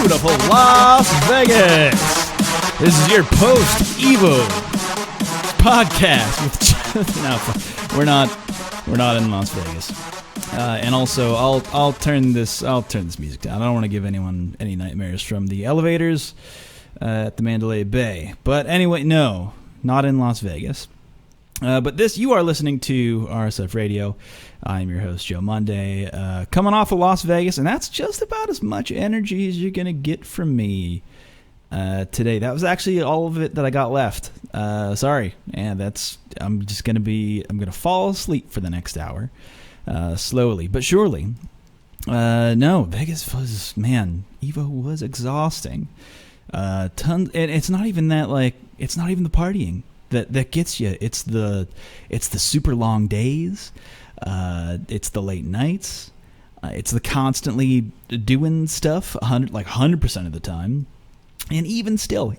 beautiful Las Vegas. This is your post-Evo podcast with no, we're not in Las Vegas. And also, I'll turn this music down. I don't want to give anyone any nightmares from the elevators at the Mandalay Bay. But anyway, no, not in Las Vegas. But you are listening to RSF Radio. I'm your host, Joe Monday, coming off of Las Vegas, and that's just about as much energy as you're going to get from me today. That was actually all of it that I got left. Sorry, and I'm going to fall asleep for the next hour, slowly but surely. No, Vegas was, man, Evo was exhausting. Tons, and it's not even that, it's not even the partying that gets you. It's the super long days. It's the late nights. It's the constantly doing stuff 100% of the time. And even still,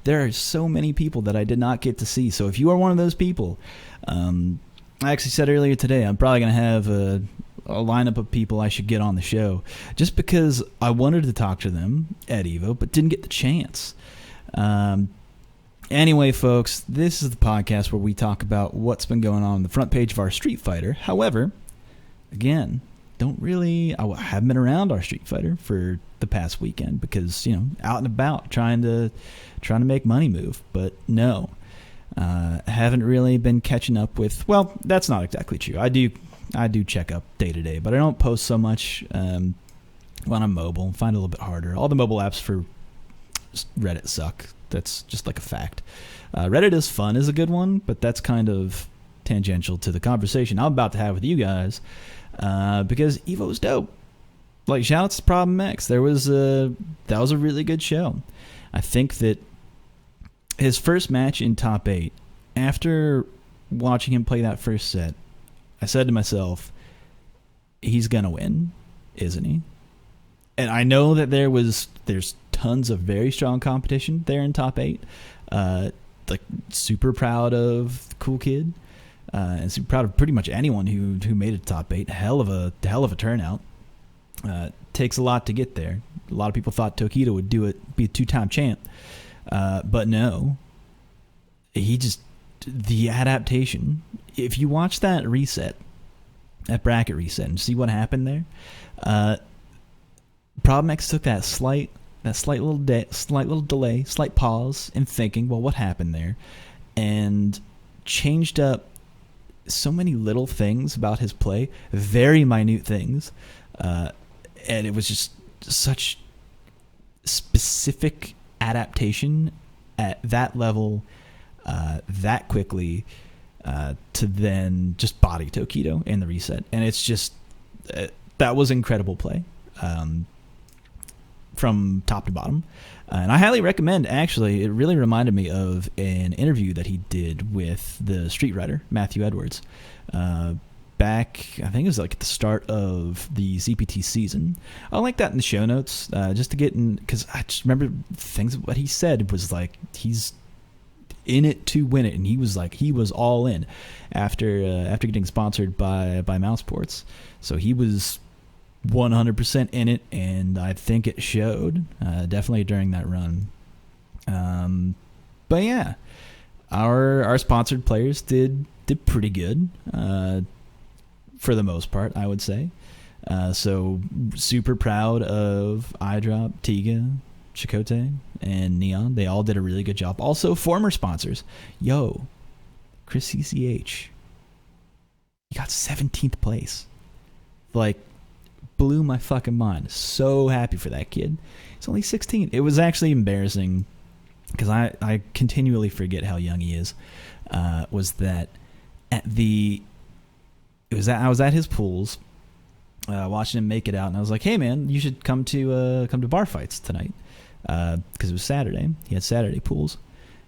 there are so many people that I did not get to see. So if you are one of those people, I actually said earlier today, I'm probably going to have a lineup of people I should get on the show, just because I wanted to talk to them at Evo, but didn't get the chance. Anyway, folks, this is the podcast where we talk about what's been going on the front page of our Street Fighter. However, again, I haven't been around our Street Fighter for the past weekend because, out and about trying to make money move. But no, haven't really been catching up with, well, that's not exactly true. I do check up day to day, but I don't post so much when I'm mobile. Find it a little bit harder. All the mobile apps for Reddit suck. That's just like a fact. Reddit is fun, is a good one, but that's kind of tangential to the conversation I'm about to have with you guys, because Evo was dope. Shout outs to Problem X. That was a really good show. I think that his first match in top 8, after watching him play that first set, I said to myself, he's gonna win, isn't he? And I know that there's tons of very strong competition there in top 8. Super proud of Cool Kid, and super proud of pretty much anyone who made it to top 8. Hell of a turnout. Takes a lot to get there. A lot of people thought Tokido would be a 2-time champ, but no. The adaptation. If you watch that bracket reset, and see what happened there. Problem X took that slight little delay, slight pause in thinking, well, what happened there? And changed up so many little things about his play, very minute things. And it was just such specific adaptation at that level, that quickly, to then just body Tokido in the reset. And it's just, that was incredible play. From top to bottom, and I highly recommend. Actually, it really reminded me of an interview that he did with the Street Writer Matthew Edwards back, I think it was at the start of the ZPT season. I'll link that in the show notes, just to get in, because I just remember things. What he said was he's in it to win it, and he was all in after getting sponsored by Mouseports. So he was 100% in it, and I think it showed definitely during that run. But yeah, our sponsored players did pretty good for the most part, I would say. So super proud of iDrop, Tiga, Chakotay, and Neon. They all did a really good job. Also, former sponsors. Yo, Chris CCH. He got 17th place. Blew my fucking mind. So happy for that kid. He's only 16. It was actually embarrassing because I continually forget how young he is. I was at his pools, watching him make it out, and I was like, "Hey man, you should come to bar fights tonight," because it was Saturday. He had Saturday pools.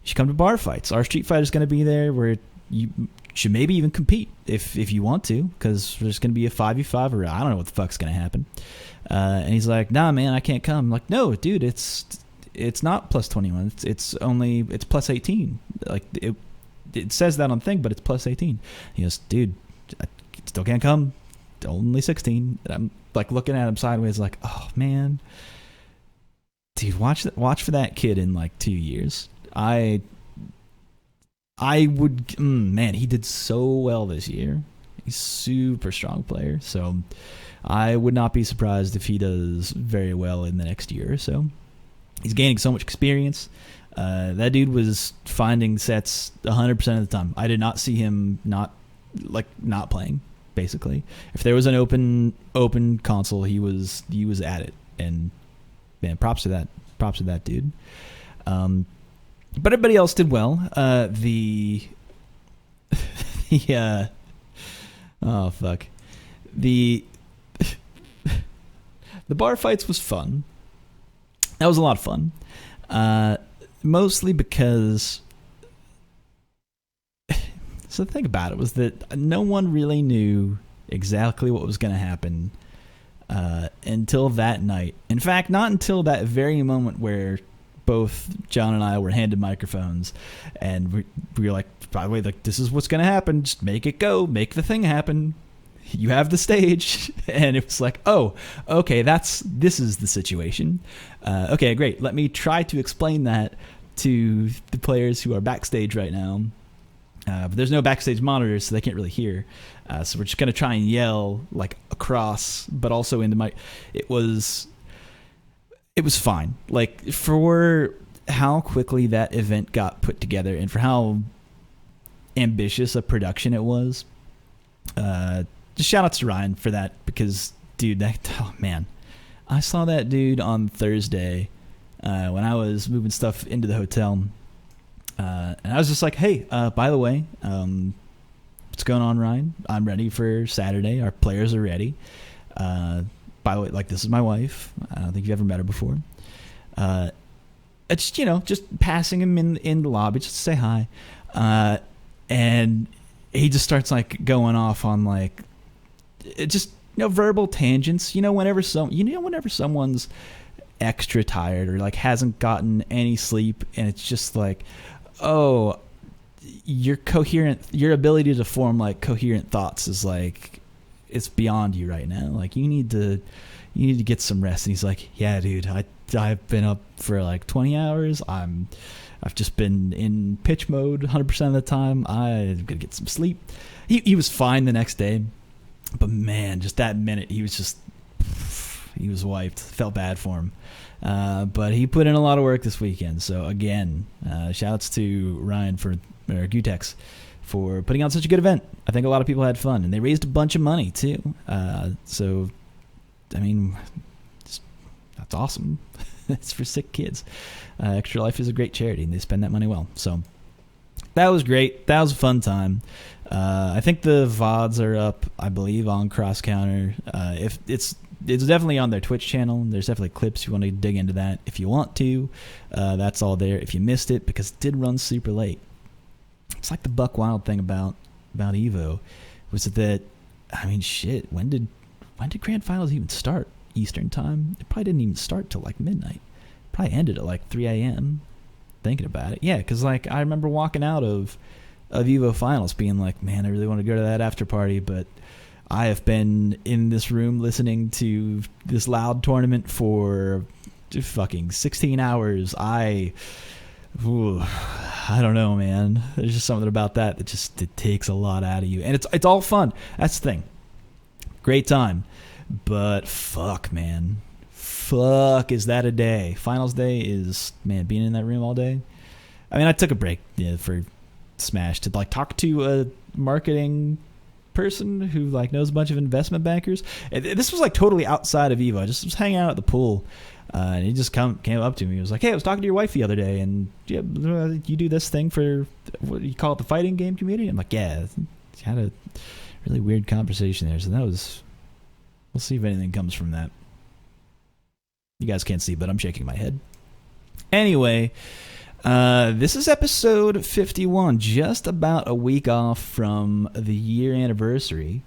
You should come to bar fights. Our Street Fighter's going to be there, where you should maybe even compete if you want to, because there's going to be a 5v5, or I don't know what the fuck's going to happen. And he's like, "Nah, man, I can't come." I'm like, "No, dude, it's not plus 21. It's plus 18. It says that on thing, but it's plus 18." He goes, "Dude, I still can't come. Only 16." And I'm looking at him sideways, oh man. dude, watch for that kid in like 2 years. I would, man, he did so well this year. He's a super strong player, so I would not be surprised if he does very well in the next year or so. He's gaining so much experience. That dude was finding sets 100% of the time. I did not see him not playing. Basically, if there was an open console, he was at it. And man, props to that dude. But everybody else did well. Oh fuck, the bar fights was fun. That was a lot of fun. Mostly because, so the thing about it was that no one really knew exactly what was going to happen until that night. In fact, not until that very moment where both John and I were handed microphones, and we were like, by the way, like, this is what's going to happen. Just make it go. Make the thing happen. You have the stage. And it was like, oh, okay, this is the situation. Okay, great. Let me try to explain that to the players who are backstage right now. But there's no backstage monitors, so they can't really hear. So we're just going to try and yell like across, but also into my. It was fine. Like, for how quickly that event got put together and for how ambitious a production it was. Just shout outs to Ryan for that, because dude, oh man, I saw that dude on Thursday when I was moving stuff into the hotel, and I was just like, hey, by the way, what's going on, Ryan? I'm ready for Saturday. Our players are ready. By the way, like, this is my wife. I don't think you've ever met her before. It's, just passing him in the lobby just to say hi. And he just starts like going off on like, it just, verbal tangents. Whenever someone's extra tired or like hasn't gotten any sleep, and it's just like, oh, your ability to form like coherent thoughts is like, it's beyond you right now. Like, you need to get some rest. And he's like, yeah, dude, I've been up for like 20 hours. I've just been in pitch mode 100% of the time. I'm gonna get some sleep. He was fine the next day, but man, just that minute he was wiped. Felt bad for him. But he put in a lot of work this weekend. So again, shouts to Ryan or Gutex for putting on such a good event. I think a lot of people had fun, and they raised a bunch of money too. So, I mean, that's awesome. It's for sick kids. Extra Life is a great charity, and they spend that money well. So that was great. That was a fun time. I think the VODs are up, I believe, on Cross Counter. If it's definitely on their Twitch channel. There's definitely clips if you want to dig into that. If you want to, that's all there. If you missed it, because it did run super late. It's like the Buck Wild thing about Evo, was that, I mean, shit, when did Grand Finals even start? Eastern time? It probably didn't even start till like midnight. Probably ended at like 3 a.m. Thinking about it. Yeah, because like I remember walking out of Evo Finals being like, man, I really want to go to that after party, but I have been in this room listening to this loud tournament for fucking 16 hours. I don't know, man. There's just something about that just, it takes a lot out of you. And it's all fun. That's the thing. Great time. But fuck, man. Fuck, is that a day? Finals day is, man, being in that room all day. I mean, I took a break for Smash to like talk to a marketing person who like knows a bunch of investment bankers. This was like totally outside of Evo. I just was hanging out at the pool, and he just came up to me. He was like, "Hey, I was talking to your wife the other day, and yeah, you do this thing for what do you call it, the fighting game community?" I'm like, "Yeah." Had a really weird conversation there. So that was. We'll see if anything comes from that. You guys can't see, but I'm shaking my head. Anyway, this is episode 51, just about a week off from the year anniversary.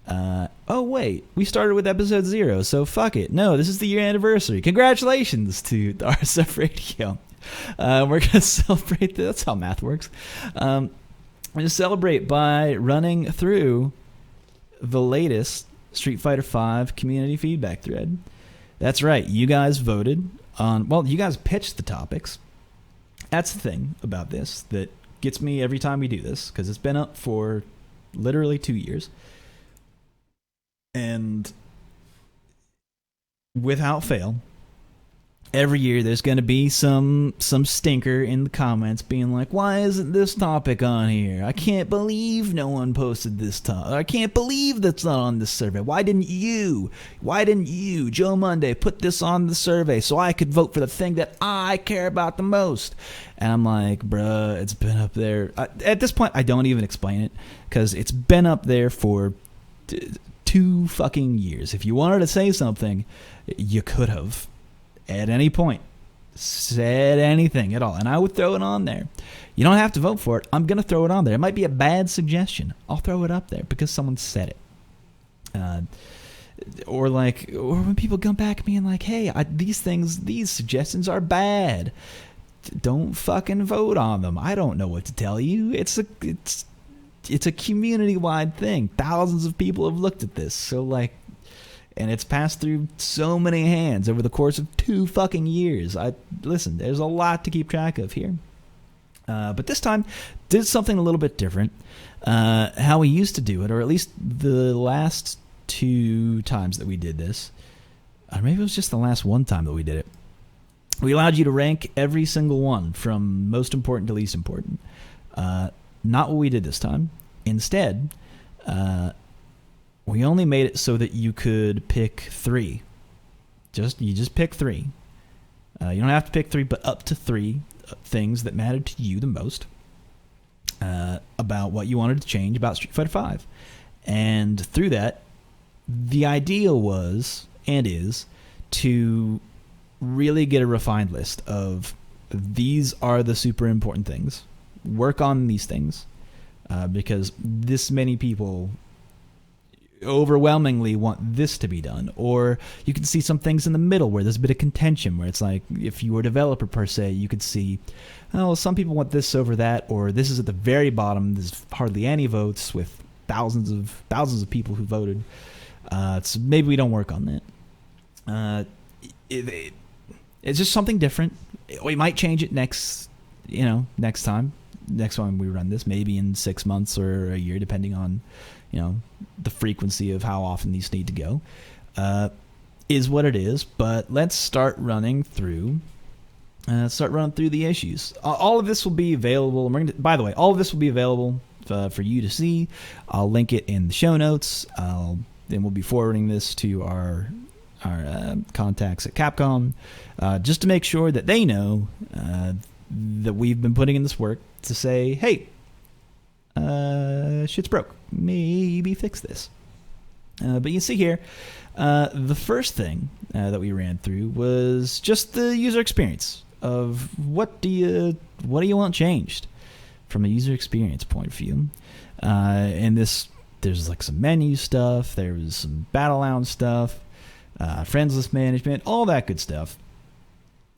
Oh, wait, we started with episode 0, so fuck it. No, this is the year anniversary. Congratulations to RSF Radio. We're going to celebrate. That's how math works. We're going to celebrate by running through the latest Street Fighter V community feedback thread. That's right. You guys voted on, well, you guys pitched the topics. That's the thing about this that gets me every time we do this, because it's been up for literally 2 years. And without fail, every year there's going to be some stinker in the comments being like, why isn't this topic on here? I can't believe no one posted this topic. I can't believe that's not on this survey. Why didn't you, Joe Monday, put this on the survey so I could vote for the thing that I care about the most? And I'm like, bruh, it's been up there. At this point, I don't even explain it, because it's been up there for 2 fucking years. If you wanted to say something, you could have. At any point, said anything at all, and I would throw it on there. You don't have to vote for it. I'm going to throw it on there. It might be a bad suggestion. I'll throw it up there because someone said it. Or when people come back being like, hey, these suggestions are bad. Don't fucking vote on them. I don't know what to tell you. It's a community-wide thing. Thousands of people have looked at this. So, and it's passed through so many hands over the course of 2 fucking years. Listen, there's a lot to keep track of here. But this time, did something a little bit different. How we used to do it, or at least the last 2 times that we did this, or maybe it was just the last 1 time that we did it. We allowed you to rank every single one from most important to least important. Not what we did this time. Instead, we only made it so that you could pick 3. You just pick 3. You don't have to pick 3, but up to 3 things that mattered to you the most about what you wanted to change about Street Fighter V. And through that, the idea was, and is, to really get a refined list of these are the super important things. Work on these things, because this many people overwhelmingly want this to be done. Or you can see some things in the middle where there's a bit of contention, where it's like, if you were a developer per se, you could see, oh, some people want this over that, or this is at the very bottom, there's hardly any votes with thousands of people who voted. So maybe we don't work on that. It's just something different. We might change it next time we run this, maybe in 6 months or a year, depending on the frequency of how often these need to go, is what it is. But let's start running through the issues. All of this will be available. By the way, all of this will be available for you to see. I'll link it in the show notes. Then we'll be forwarding this to our contacts at Capcom, just to make sure that they know that we've been putting in this work to say, hey, shit's broke. Maybe fix this. But you see here, the first thing that we ran through was just the user experience of what do you want changed from a user experience point of view. And there's some menu stuff, there was some battle lounge stuff, friends list management, all that good stuff.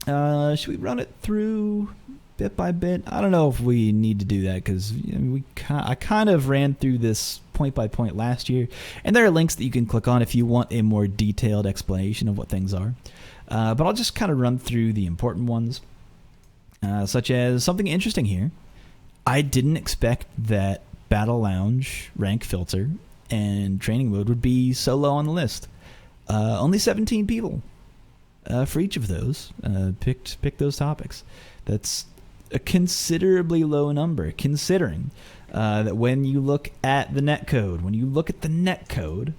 Should we run it through bit by bit? I don't know if we need to do that, because I kind of ran through this point by point last year, and there are links that you can click on if you want a more detailed explanation of what things are. But I'll just kind of run through the important ones, such as something interesting here. I didn't expect that Battle Lounge, rank filter, and training mode would be so low on the list. Only 17 people for each of those picked those topics. That's a considerably low number, considering that when you look at the netcode,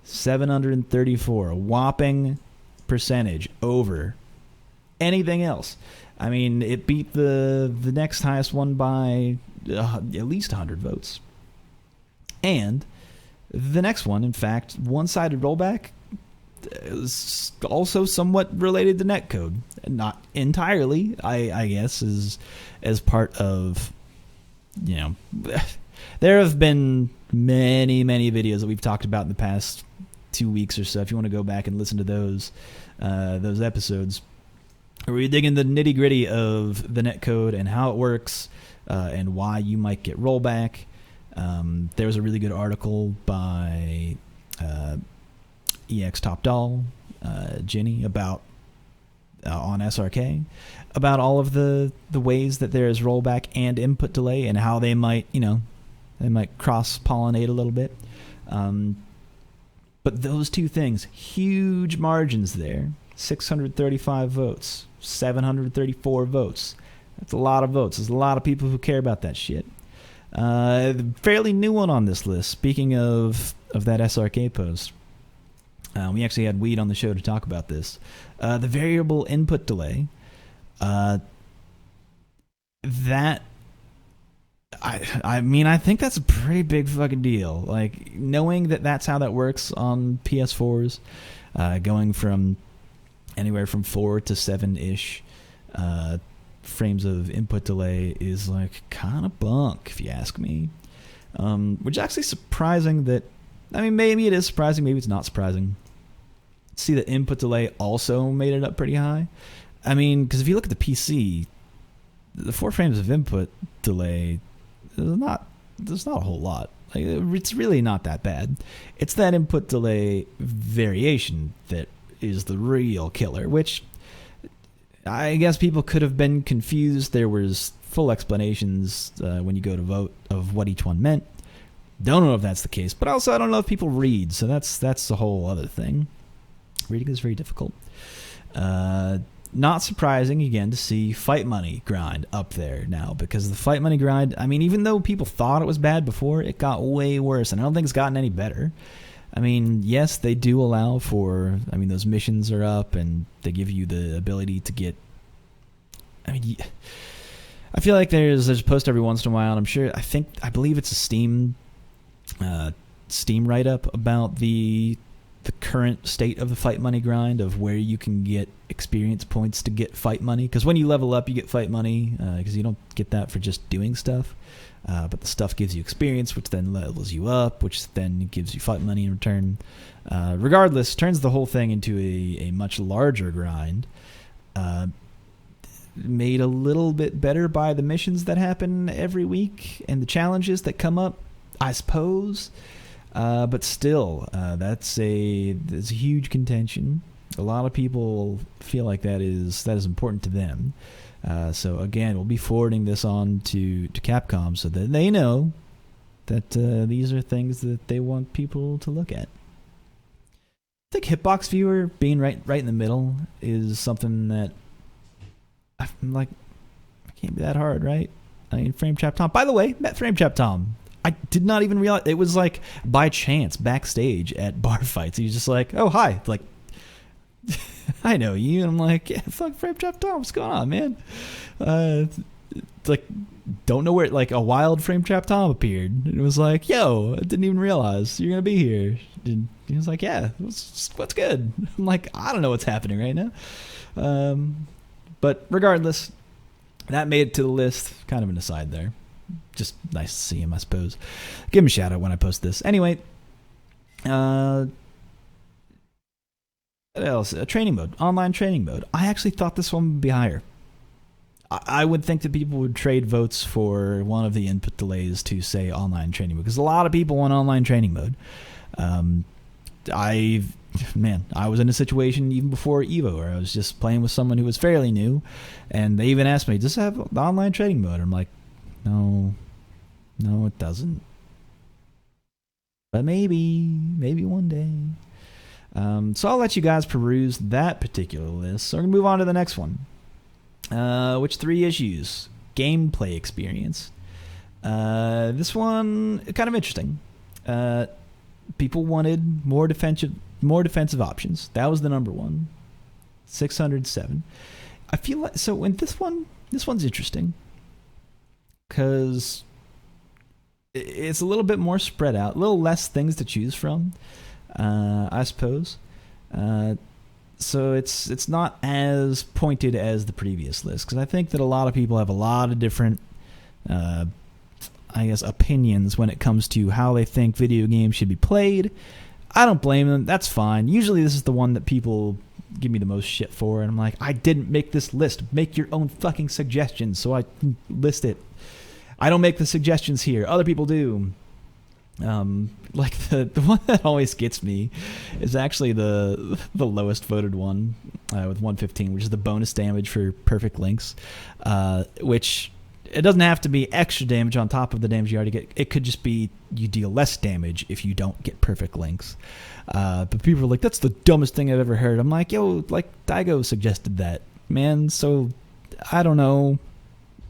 734, a whopping percentage over anything else. I mean, it beat the next highest one by at least 100 votes. And the next one, in fact, one-sided rollback, is also somewhat related to netcode. Not entirely, I guess, as part of, there have been many, many videos that we've talked about in the past 2 weeks or so. If you want to go back and listen to those episodes, where we dig into the nitty-gritty of the netcode and how it works, and why you might get rollback. There was a really good article by EX Top Doll Ginny about on SRK about all of the ways that there is rollback and input delay and how they might cross-pollinate a little bit. But those two things, huge margins there. 635 votes, 734 votes. That's a lot of votes. There's a lot of people who care about that shit. Fairly new one on this list. Speaking of that SRK post, we actually had Weed on the show to talk about this. The variable input delay. That. I mean, I think that's a pretty big fucking deal. Like, knowing that that's how that works on PS4s, going from anywhere from 4 to 7-ish frames of input delay is, like, kind of bunk, if you ask me. Which is actually surprising that... I mean, maybe it is surprising, maybe it's not surprising. See that input delay also made it up pretty high. I mean, because if you look at the PC, the 4 frames of input delay... There's not a whole lot. Like, it's really not that bad. It's that input delay variation that is the real killer, which I guess people could have been confused. There was full explanations when you go to vote of what each one meant. Don't know if that's the case, but also I don't know if people read, so that's a whole other thing. Reading is very difficult. Not surprising, again, to see Fight Money grind up there now, because the Fight Money grind, I mean, even though people thought it was bad before, it got way worse, and I don't think it's gotten any better. I mean, yes, they do allow for, I mean, those missions are up, and they give you the ability to get, I mean, I feel like there's a post every once in a while, and I believe it's a Steam write-up about the current state of the Fight Money grind, of where you can get experience points to get Fight Money. Because when you level up, you get Fight Money, because you don't get that for just doing stuff. But the stuff gives you experience, which then levels you up, which then gives you Fight Money in return. Regardless, turns the whole thing into a much larger grind. Made a little bit better by the missions that happen every week and the challenges that come up, I suppose. But still, that's a huge contention. A lot of people feel like that is important to them. So again, we'll be forwarding this on to Capcom so that they know that these are things that they want people to look at. I think Hitbox Viewer being right in the middle is something that I'm like, it can't be that hard, right? I mean, Frame Trap Tom. By the way, met Frame Trap Tom. I did not even realize. It was like by chance backstage at bar fights. He was just like, "Oh, hi." Like, I know you. And I'm like, yeah, fuck Frame Trap Tom. What's going on, man? Like, don't know where, like, a wild Frame Trap Tom appeared. And it was like, yo, I didn't even realize you're going to be here. And he was like, yeah, what's good? I'm like, I don't know what's happening right now. But regardless, that made it to the list. Kind of an aside there. Just nice to see him, I suppose. Give him a shout out when I post this. Anyway, what else? A training mode, online training mode. I actually thought this one would be higher. I would think that people would trade votes for one of the input delays to, say, online training mode, because a lot of people want online training mode. I was in a situation even before Evo where I was just playing with someone who was fairly new, and they even asked me, does it have the online training mode? I'm like, no, it doesn't. But maybe one day. So I'll let you guys peruse that particular list. So we're going to move on to the next one. Which 3 issues? Gameplay experience. This one, kind of interesting. People wanted more defensive options. That was the number one. 607. I feel like, so in this one's interesting, because it's a little bit more spread out, a little less things to choose from, I suppose. So it's not as pointed as the previous list, because I think that a lot of people have a lot of different, opinions when it comes to how they think video games should be played. I don't blame them. That's fine. Usually this is the one that people give me the most shit for, and I'm like, I didn't make this list. Make your own fucking suggestions so I can list it. I don't make the suggestions here. Other people do. Like the one that always gets me is actually the lowest voted one with 115, which is the bonus damage for perfect links, which it doesn't have to be extra damage on top of the damage you already get. It could just be you deal less damage if you don't get perfect links. But people are like, that's the dumbest thing I've ever heard. I'm like, yo, like Daigo suggested that, man. So I don't know,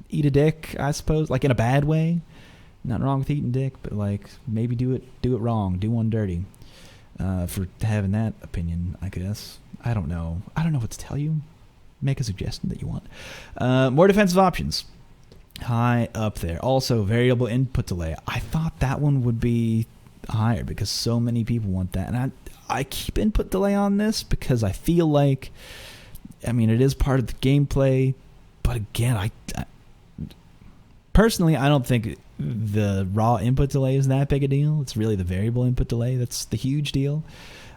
eat a dick, I suppose, like in a bad way. Nothing wrong with eating dick, but like maybe do it wrong, do one dirty. For having that opinion, I guess. I don't know what to tell you. Make a suggestion that you want. More defensive options. High up there. Also, variable input delay. I thought that one would be higher because so many people want that. And I keep input delay on this because I feel like, I mean, it is part of the gameplay. But again, I personally, I don't think the raw input delay is that big a deal. It's really the variable input delay that's the huge deal.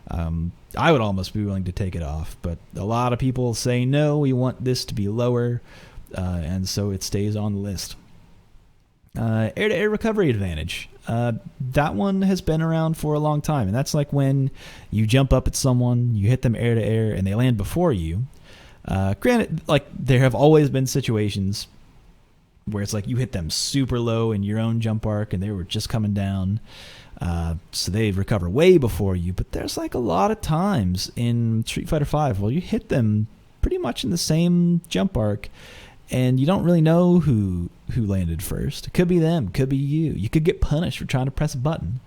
I would almost be willing to take it off, but a lot of people say no, we want this to be lower, and so it stays on the list. Air-to-air recovery advantage. That one has been around for a long time, and that's like when you jump up at someone, you hit them air-to-air, and they land before you. Granted, like there have always been situations where it's like you hit them super low in your own jump arc and they were just coming down, so they recover way before you. But there's like a lot of times in Street Fighter V where you hit them pretty much in the same jump arc and you don't really know who landed first. It could be them, could be you. You could get punished for trying to press a button,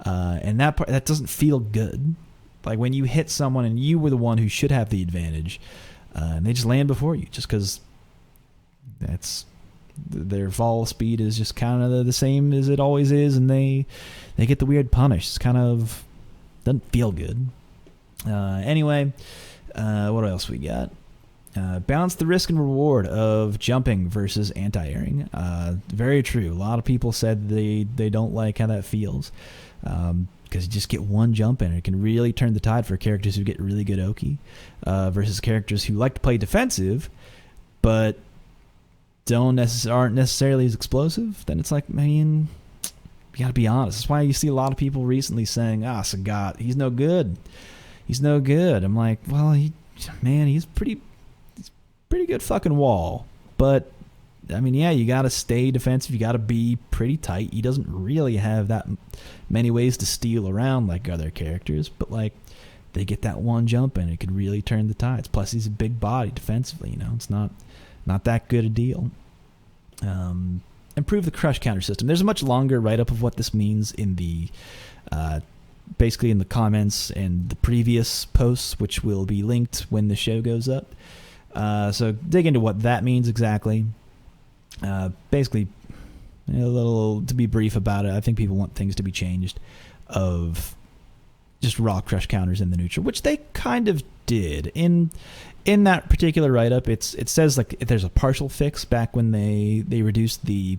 and that doesn't feel good. Like when you hit someone and you were the one who should have the advantage, and they just land before you just because their fall speed is just kind of the same as it always is, and they get the weird punish. It's kind of doesn't feel good. Anyway, what else we got? Balance the risk and reward of jumping versus anti-airing. Very true. A lot of people said they don't like how that feels, because you just get one jump in. It can really turn the tide for characters who get really good Oki, versus characters who like to play defensive, but aren't necessarily as explosive. Then it's like, man, you gotta be honest. That's why you see a lot of people recently saying, Sagat, he's no good. He's no good. I'm like, well, he's pretty good fucking wall. But I mean, yeah, you gotta stay defensive. You gotta be pretty tight. He doesn't really have that many ways to steal around like other characters, but like they get that one jump in, it could really turn the tides. Plus, he's a big body defensively. It's not that good a deal. Improve the crush counter system. There's a much longer write-up of what this means in the basically in the comments and the previous posts, which will be linked when the show goes up. So dig into what that means exactly. Basically, a little to be brief about it, I think people want things to be changed of just raw crush counters in the neutral, which they kind of did. In that particular write-up, it says like there's a partial fix back when they reduced the,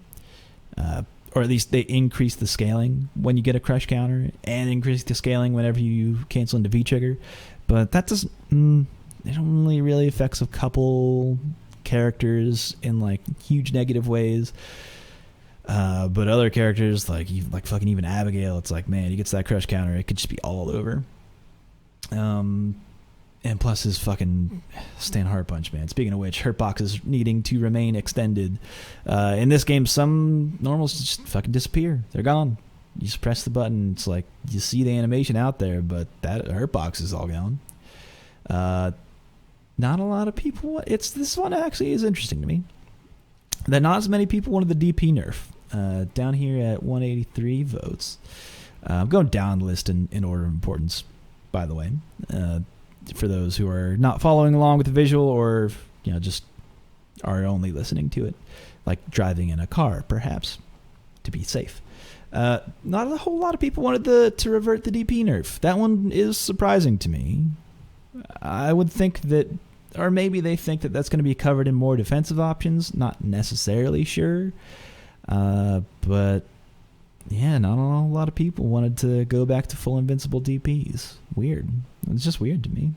or at least they increased the scaling when you get a crush counter, and increased the scaling whenever you cancel into V-trigger. But that doesn't, it only really affects a couple characters in like huge negative ways. But other characters like fucking even Abigail, it's like, man, he gets that crush counter, it could just be all over. And plus his fucking Stan Heart Punch, man. Speaking of which, hurt boxes needing to remain extended. In this game, some normals just fucking disappear. They're gone. You just press the button. It's like you see the animation out there, but that hurt box is all gone. Not a lot of people. This one actually is interesting to me. That not as many people wanted the DP nerf. Down here at 183 votes. I'm going down the list in order of importance, by the way. For those who are not following along with the visual, or just are only listening to it, like driving in a car, perhaps, to be safe. Not a whole lot of people wanted to revert the DP nerf. That one is surprising to me. I would think that, or maybe they think that that's going to be covered in more defensive options. Not necessarily sure, but yeah, not a lot of people wanted to go back to full invincible DPs. Weird. It's just weird to me.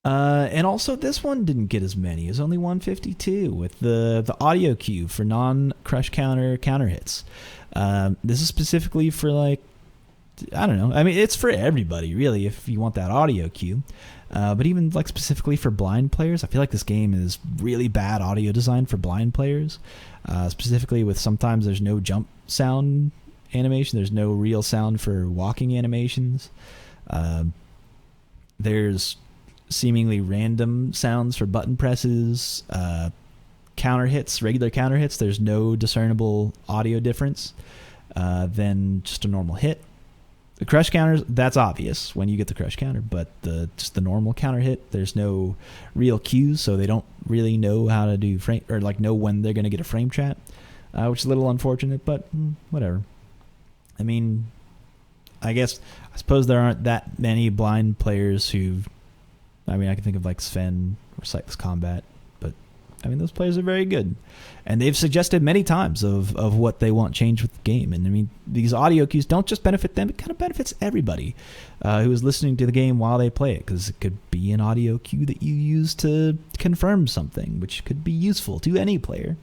And also, this one didn't get as many. It was only 152 with the audio cue for non-crush counter hits. This is specifically for, like, I don't know. I mean, it's for everybody, really, if you want that audio cue. But even, like, specifically for blind players, I feel like this game is really bad audio design for blind players. Specifically with sometimes there's no jump sound animation. There's no real sound for walking animations. There's seemingly random sounds for button presses, counter hits, regular counter hits. There's no discernible audio difference than just a normal hit. The crush counters, that's obvious when you get the crush counter, but just the normal counter hit, there's no real cues, so they don't really know how to do frame, or like know when they're going to get a frame trap, which is a little unfortunate, but whatever. I mean, I suppose there aren't that many blind players I can think of like Sven or Sightless Combat, but I mean, those players are very good. And they've suggested many times of what they want changed with the game. And I mean, these audio cues don't just benefit them, it kind of benefits everybody who is listening to the game while they play it, because it could be an audio cue that you use to confirm something, which could be useful to any player.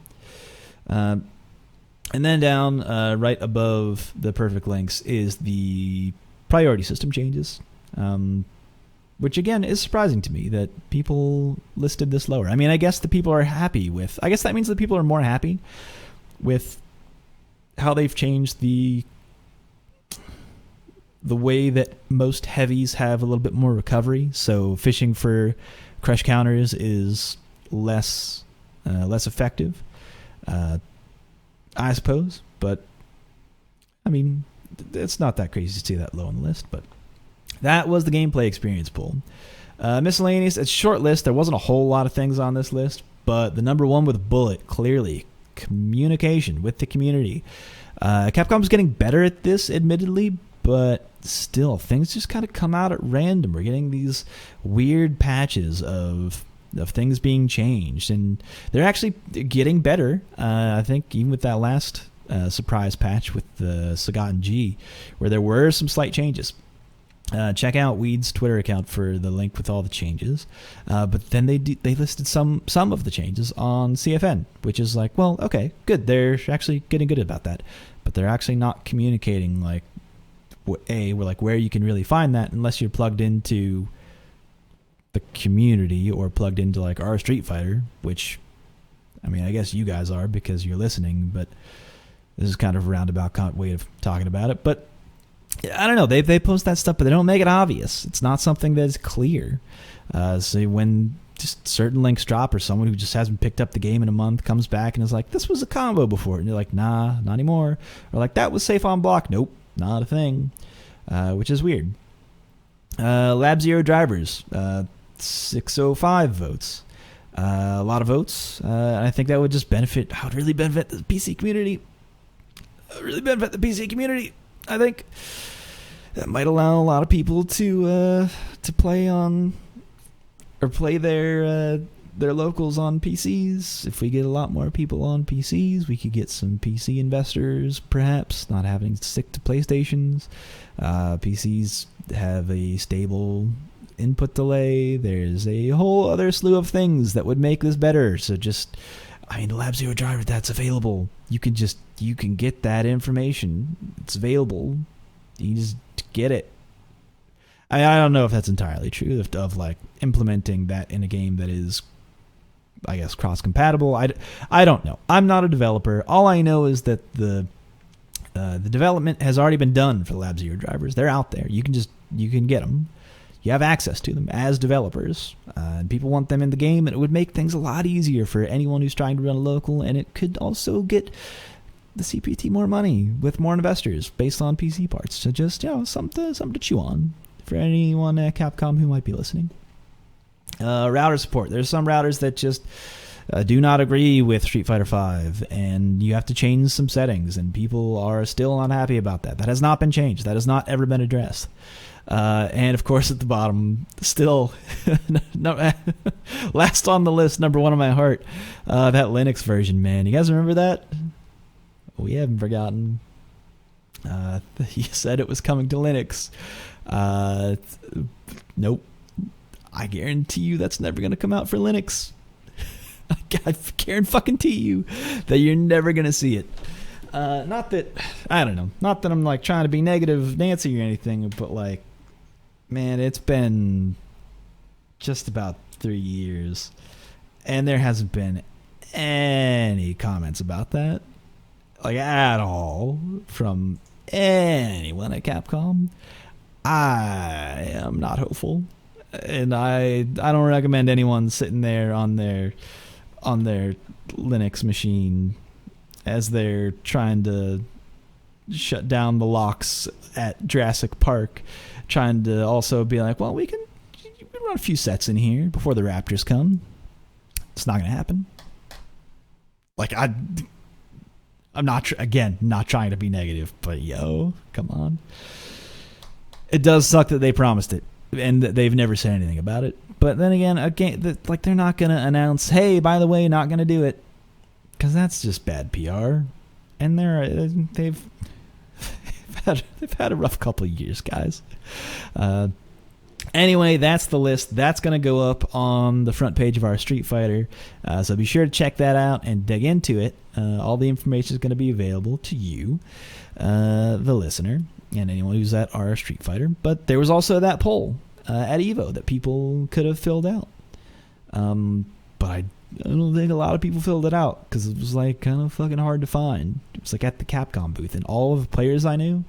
And then down right above the perfect links is the priority system changes. Which, again, is surprising to me that people listed this lower. I mean, I guess the people are happy with... I guess that means that people are more happy with how they've changed the way that most heavies have a little bit more recovery. So fishing for crush counters is less effective, I suppose. But, I mean, it's not that crazy to see that low on the list, but... That was the gameplay experience poll. Miscellaneous, it's a short list. There wasn't a whole lot of things on this list, but the number one with bullet, clearly, communication with the community. Capcom's getting better at this, admittedly, but still, things just kind of come out at random. We're getting these weird patches of things being changed, and they're actually getting better. I think even with that last surprise patch with the Sagat and G, where there were some slight changes. Check out Weed's Twitter account for the link with all the changes. But then they listed some of the changes on CFN, which is like, well, okay, good. They're actually getting good about that. But they're actually not communicating like where you can really find that unless you're plugged into the community or plugged into like our Street Fighter, which, I mean, I guess you guys are because you're listening, but this is kind of a roundabout way of talking about it. But I don't know. They post that stuff, but they don't make it obvious. It's not something that is clear. So when just certain links drop, or someone who just hasn't picked up the game in a month comes back and is like, "This was a combo before," and you're like, "Nah, not anymore." Or like, "That was safe on block." Nope, not a thing. Which is weird. Lab Zero drivers, 605 votes. A lot of votes. I think that would just benefit. How would really benefit the PC community? I think that might allow a lot of people to play on or play their locals on PCs. If we get a lot more people on PCs, we could get some PC investors, perhaps, not having to stick to PlayStations. PCs have a stable input delay. There's a whole other slew of things that would make this better. So just, I mean, the Lab Zero driver that's available, you can get that information. It's available. You just get it. I don't know if that's entirely true of like implementing that in a game that is, I guess, cross-compatible. I don't know. I'm not a developer. All I know is that the development has already been done for the Lab Zero drivers. They're out there. You can get them. You have access to them as developers, and people want them in the game, and it would make things a lot easier for anyone who's trying to run a local, and it could also get the CPT more money with more investors based on PC parts. So just, something to chew on for anyone at Capcom who might be listening. Router support. There's some routers that just do not agree with Street Fighter V, and you have to change some settings, and people are still unhappy about that. That has not been changed. That has not ever been addressed. And of course, at the bottom, still, last on the list, number one on my heart, that Linux version, man. You guys remember that? We haven't forgotten. He said it was coming to Linux. Nope. I guarantee you that's never going to come out for Linux. I guarantee you that you're never going to see it. Not that, I don't know, not that I'm like trying to be negative Nancy or anything, but like, man, it's been just about 3 years and there hasn't been any comments about that, like at all, from anyone at Capcom. I am not hopeful, and I don't recommend anyone sitting there on their Linux machine as they're trying to shut down the locks at Jurassic Park, trying to also be like, well, we can run a few sets in here before the Raptors come. It's not going to happen. Like, I'm not, again, not trying to be negative, but yo, come on. It does suck that they promised it and that they've never said anything about it. But then again, like, they're not going to announce, hey, by the way, not going to do it, because that's just bad PR. And they've had a rough couple of years, guys. Anyway, that's the list. That's going to go up on the front page of our Street Fighter. So be sure to check that out and dig into it. All the information is going to be available to you, the listener, and anyone who's at our Street Fighter. But there was also that poll at EVO that people could have filled out. But I don't think a lot of people filled it out because it was like kind of fucking hard to find. It was like at the Capcom booth, and all of the players I knew,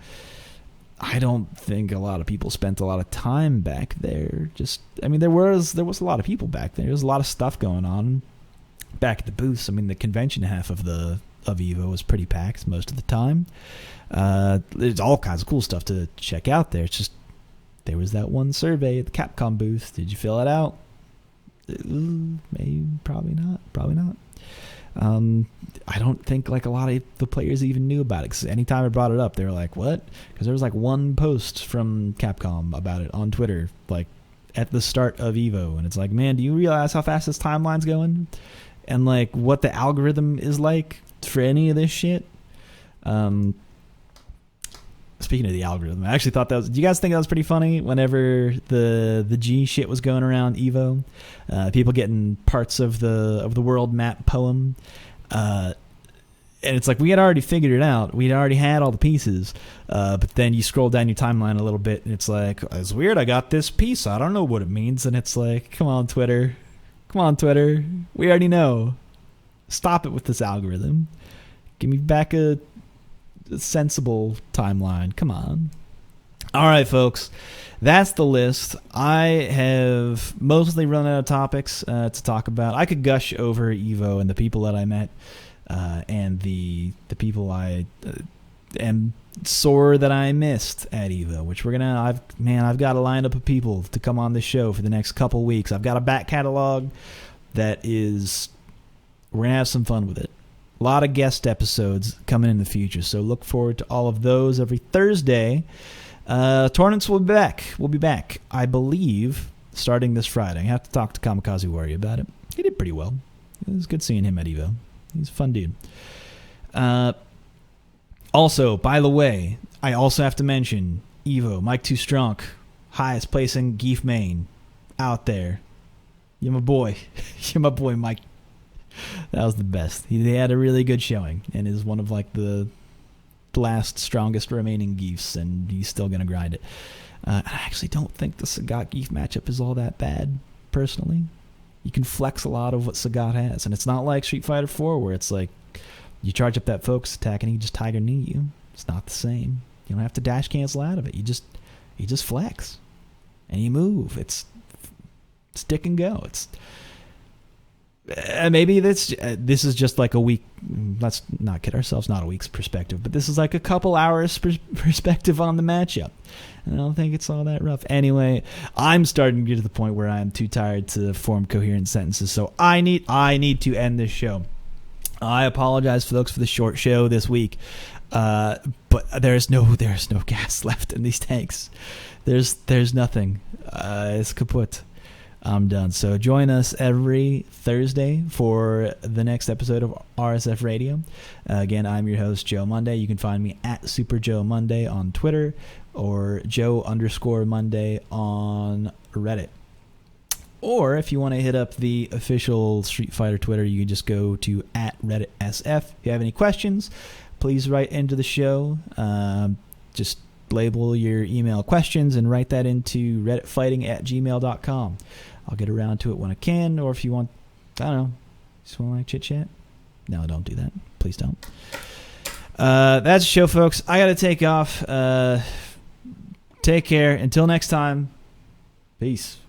I don't think a lot of people spent a lot of time back there. There was a lot of people back there. There was a lot of stuff going on back at the booths. I mean, the convention half of EVO was pretty packed most of the time. There's all kinds of cool stuff to check out there. It's just there was that one survey at the Capcom booth. Did you fill it out? Maybe, probably not. I don't think like a lot of the players even knew about it, because anytime I brought it up, they were like, what? Because there was like one post from Capcom about it on Twitter, like at the start of EVO, and it's like, man, do you realize how fast this timeline's going? And like what the algorithm is like for any of this shit? Speaking of the algorithm, I actually thought do you guys think that was pretty funny whenever the G shit was going around EVO? People getting parts of the world map poem. And it's like we had already figured it out. We'd already had all the pieces. But then you scroll down your timeline a little bit, and it's like, it's weird, I got this piece. I don't know what it means. And it's like, come on, Twitter. We already know. Stop it with this algorithm. Give me back a sensible timeline. Come on. All right, folks, that's the list. I have mostly run out of topics to talk about. I could gush over Evo and the people that I met, and the people I am sore that I missed at Evo, which I've got a lineup of people to come on this show for the next couple weeks. I've got a back catalog that is, we're gonna have some fun with it. A lot of guest episodes coming in the future, so look forward to all of those every Thursday. Tournaments will be back. We'll be back, I believe, starting this Friday. I have to talk to Kamikaze Warrior about it. He did pretty well. It was good seeing him at EVO. He's a fun dude. Also, by the way, I also have to mention EVO, Mike Too Strong, highest placing Geef main out there. You're my boy. You're my boy, Mike. That was the best. He had a really good showing and is one of like the last strongest remaining Geefs, and he's still going to grind it. I actually don't think the Sagat Geef matchup is all that bad, personally. You can flex a lot of what Sagat has, and it's not like Street Fighter 4 where it's like you charge up that focus attack and he just Tiger Knee you. It's not the same. You don't have to dash cancel out of it. You just flex and you move. It's stick and go. It's maybe this is just like a week. Let's not kid ourselves. Not a week's perspective, but this is like a couple hours perspective on the matchup. And I don't think it's all that rough. Anyway, I'm starting to get to the point where I'm too tired to form coherent sentences, so I need to end this show. I apologize, folks, for the short show this week, but there's no gas left in these tanks. There's nothing. It's kaput. I'm done. So join us every Thursday for the next episode of RSF Radio. Again, I'm your host, Joe Monday. You can find me at Super Joe Monday on Twitter or Joe_Monday on Reddit. Or if you want to hit up the official Street Fighter Twitter, you can just go to @RedditSF. If you have any questions, please write into the show. Just label your email questions and write that into redditfighting@gmail.com. I'll get around to it when I can, or if you want, I don't know, just want to like chit-chat? No, don't do that. Please don't. That's the show, folks. I got to take off. Take care. Until next time, peace.